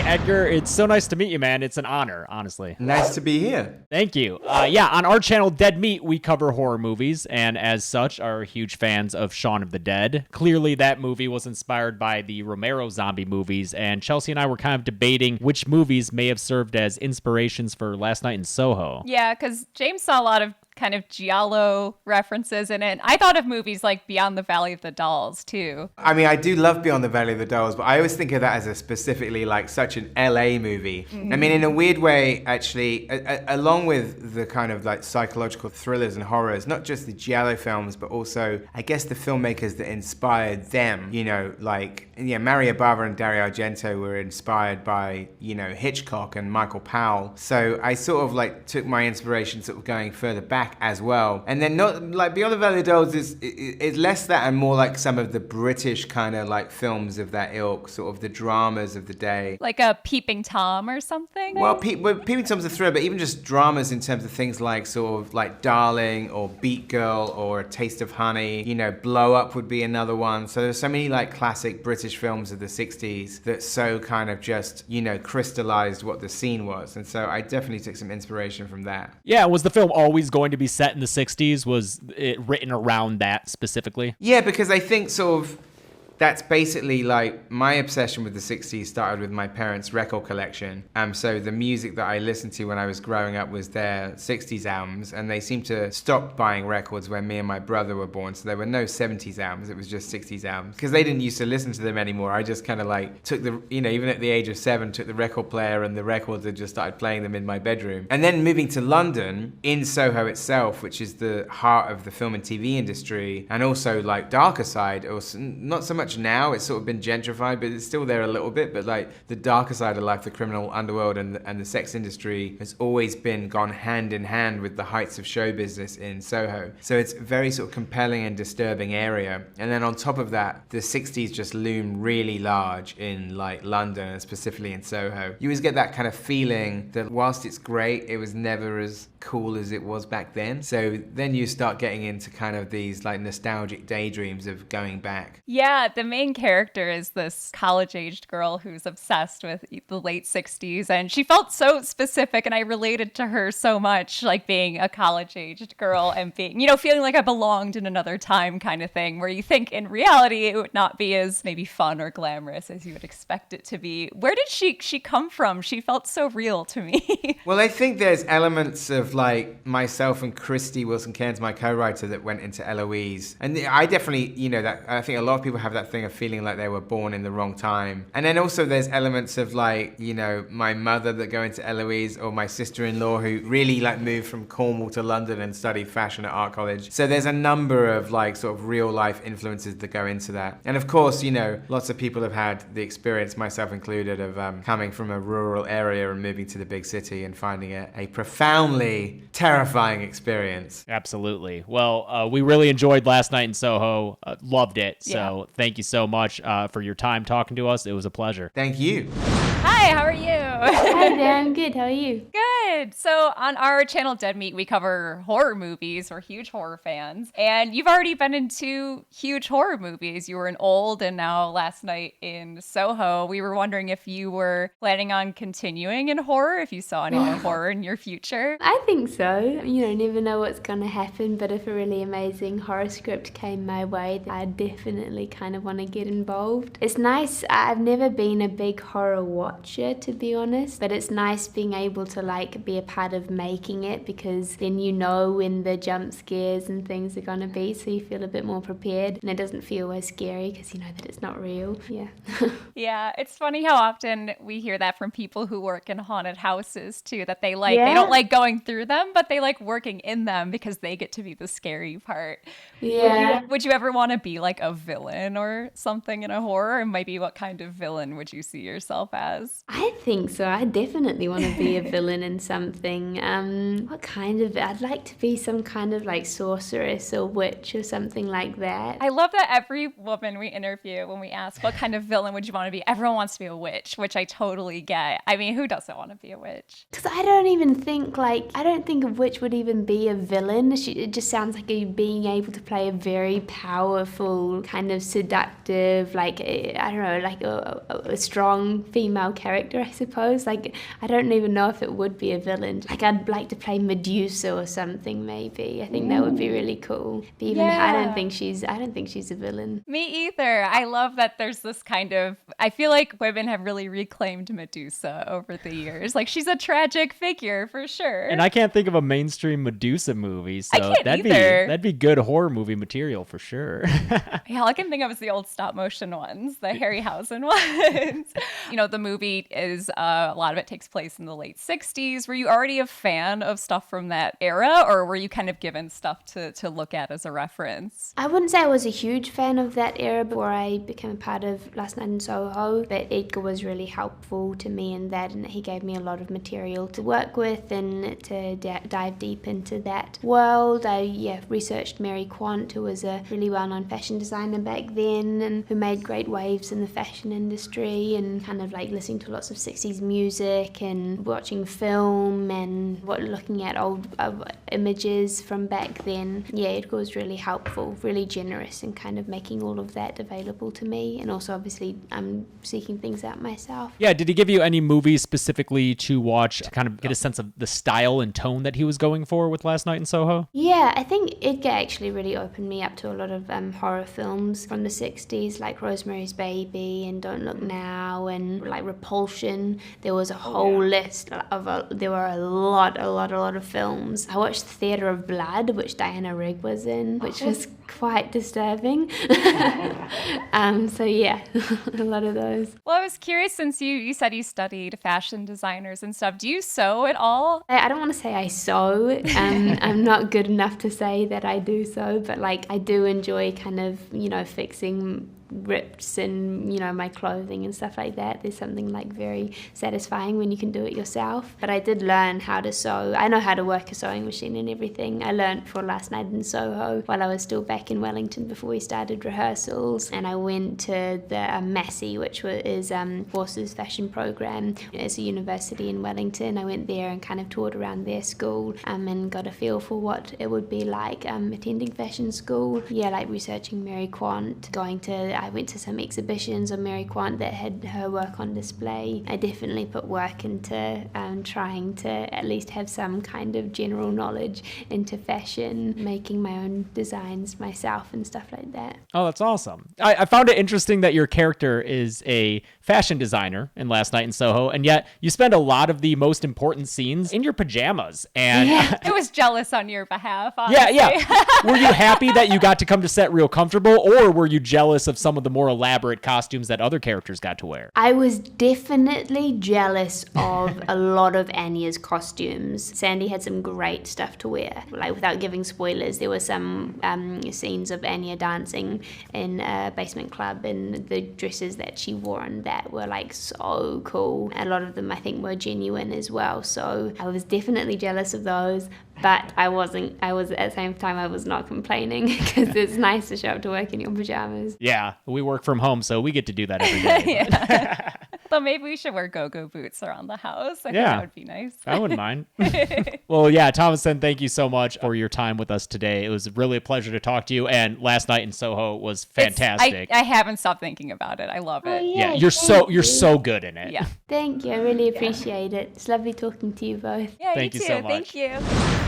Edgar. It's so nice to meet you, man. It's an honor, honestly. Nice to be here. Thank you. Yeah, on our channel, Dead Meat, we cover horror movies, and as such, are huge fans of Shaun of the Dead. Clearly, that movie was inspired by the Romero zombie movies, and Chelsea and I were kind of debating which movies may have served as inspirations for Last Night in Soho. Yeah, because James saw a lot of kind of giallo references in it. I thought of movies like Beyond the Valley of the Dolls too. I mean, I do love Beyond the Valley of the Dolls, but I always think of that as a specifically like such an LA movie. Mm-hmm. I mean, in a weird way, actually, along with the kind of like psychological thrillers and horrors, not just the giallo films, but also, I guess, the filmmakers that inspired them, you know, like, yeah, Mario Bava and Dario Argento were inspired by, you know, Hitchcock and Michael Powell. So I sort of like took my inspiration sort of going further back as well. And then not like Beyond the Valley of the Dolls is less that and more like some of the British kind of like films of that ilk, sort of the dramas of the day. Like a Peeping Tom or something? Well, Peeping Tom's a thriller, but even just dramas in terms of things like sort of like Darling or Beat Girl or A Taste of Honey, you know, Blow Up would be another one. So there's so many like classic British films of the 60s that so kind of just, you know, crystallized what the scene was. And so I definitely took some inspiration from that. Yeah, was the film always going to be set in the 60s? Was it written around that specifically? Yeah, because I think sort of that's basically like my obsession with the 60s started with my parents' record collection. So the music that I listened to when I was growing up was their 60s albums, and they seemed to stop buying records when me and my brother were born. So there were no 70s albums, it was just 60s albums. Because they didn't used to listen to them anymore. I just kind of like took the, you know, even at the age of 7, took the record player and the records and just started playing them in my bedroom. And then moving to London, in Soho itself, which is the heart of the film and TV industry, and also like darker side, or not so much now, it's sort of been gentrified, but it's still there a little bit, but like the darker side of life, the criminal underworld and the sex industry has always been gone hand in hand with the heights of show business in Soho. So it's a very sort of compelling and disturbing area. And then on top of that, the 60s just loom really large in like London and specifically in Soho. You always get that kind of feeling that whilst it's great, it was never as cool as it was back then. So then you start getting into kind of these like nostalgic daydreams of going back. Yeah, the main character is this college-aged girl who's obsessed with the late 60s, and she felt so specific, and I related to her so much, like being a college-aged girl and being, you know, feeling like I belonged in another time kind of thing, where you think in reality it would not be as maybe fun or glamorous as you would expect it to be. Where did she come from? She felt so real to me. Well, I think there's elements of like myself and Christy Wilson-Cairns, my co-writer, that went into Eloise. And I definitely, you know, that I think a lot of people have that thing of feeling like they were born in the wrong time. And then also there's elements of like, you know, my mother that go into Eloise, or my sister-in-law who really like moved from Cornwall to London and studied fashion at art college. So there's a number of like sort of real life influences that go into that. And of course, you know, lots of people have had the experience, myself included, of coming from a rural area and moving to the big city and finding it a profoundly terrifying experience. Absolutely. Well, we really enjoyed Last Night in Soho. Loved it. So thank you so much for your time talking to us. It was a pleasure. Thank you. Hi, how are you? Hi there, I'm good. How are you? Good. So on our channel, Dead Meat, we cover horror movies. We're huge horror fans. And you've already been in 2 huge horror movies. You were in Old and now Last Night in Soho. We were wondering if you were planning on continuing in horror, if you saw any more horror in your future. I think so. You know, never know what's going to happen, but if a really amazing horror script came my way, I definitely kind of want to get involved. It's nice. I've never been a big horror watcher, to be honest, but it's nice being able to like be a part of making it, because then you know when the jump scares and things are going to be, so you feel a bit more prepared and it doesn't feel as scary because you know that it's not real. Yeah. Yeah, it's funny how often we hear that from people who work in haunted houses too, that they like, they don't like going through them, but they like working in them because they get to be the scary part. Yeah. Would you ever want to be like a villain or something in a horror? And maybe what kind of villain would you see yourself as? I think so. I definitely want to be a villain in something. What kind of, I'd like to be some kind of like sorceress or witch or something like that. I love that every woman we interview, when we ask what kind of villain would you want to be, everyone wants to be a witch, which I totally get. I mean, who doesn't want to be a witch? Because I don't think a witch would even be a villain. It just sounds like being able to play a very powerful, kind of seductive, like, I don't know, like a strong female character, I suppose. Like, I don't even know if it would be a villain. Like, I'd like to play Medusa or something, maybe. I think that would be really cool. But even I don't think she's a villain. Me either. I love that there's this kind of, I feel like women have really reclaimed Medusa over the years. Like, she's a tragic figure for sure. And I can't think of a mainstream Medusa movie, so I can't that'd either. be good horror movie material for sure. Yeah, all I can think of is the old stop motion ones, the Harryhausen ones. You know, the movie is, a lot of it takes place in the late 60s. Were you already a fan of stuff from that era, or were you kind of given stuff to look at as a reference? I wouldn't say I was a huge fan of that era before I became a part of Last Night in Soho, but Edgar was really helpful to me in that, and he gave me a lot of material to work with and to dive deep into that world. I researched Mary Quant, who was a really well-known fashion designer back then and who made great waves in the fashion industry, and kind of like listening to lots of 60s music and watching film and looking at old images from back then. Yeah, Edgar was really helpful, really generous in kind of making all of that available to me, and also obviously I'm seeking things out myself. Yeah, did he give you any movies specifically to watch to kind of get a sense of the style and tone that he was going for with Last Night in Soho? Yeah, I think Edgar actually really opened me up to a lot of horror films from the 60s, like Rosemary's Baby and Don't Look Now and like Repulsion. There was a whole list of, there were a lot of films. I watched Theatre of Blood, which Diana Rigg was in, which was quite disturbing. So yeah, a lot of those. Well, I was curious, since you said you studied fashion designers and stuff, do you sew at all? I don't want to say I sew. I'm not good enough to say that I do sew, but like I do enjoy kind of, fixing rips and my clothing and stuff like that. There's something like very satisfying when you can do it yourself. But I did learn how to sew. I know how to work a sewing machine and everything. I learned for Last Night in Soho while I was still back in Wellington before we started rehearsals, and I went to the Massey, which is Force's fashion program. It's a university in Wellington. I went there and kind of toured around their school and got a feel for what it would be like attending fashion school. Yeah, like researching Mary Quant, I went to some exhibitions of Mary Quant that had her work on display. I definitely put work into trying to at least have some kind of general knowledge into fashion, making my own designs myself and stuff like that. Oh, that's awesome. I found it interesting that your character is a fashion designer in Last Night in Soho, and yet you spend a lot of the most important scenes in your pajamas. And I was jealous on your behalf, honestly. Yeah. Were you happy that you got to come to set real comfortable, or were you jealous of some of the more elaborate costumes that other characters got to wear? I was definitely jealous of a lot of Anya's costumes. Sandy had some great stuff to wear. Like, without giving spoilers, there were some scenes of Anya dancing in a basement club, and the dresses that she wore on that were like so cool. A lot of them I think were genuine as well. So I was definitely jealous of those. But I was at the same time, I was not complaining, because it's nice to show up to work in your pajamas. Yeah, we work from home, so we get to do that every day. Yeah. So maybe we should wear go-go boots around the house. I think that would be nice. I wouldn't mind. Well, yeah, Thomasin, thank you so much for your time with us today. It was really a pleasure to talk to you, and Last Night in Soho was fantastic. I haven't stopped thinking about it. I love it. Yeah, you're so good in it. Yeah. Thank you. I really appreciate it. It's lovely talking to you both. Yeah, Thank you you too. so much. Thank you.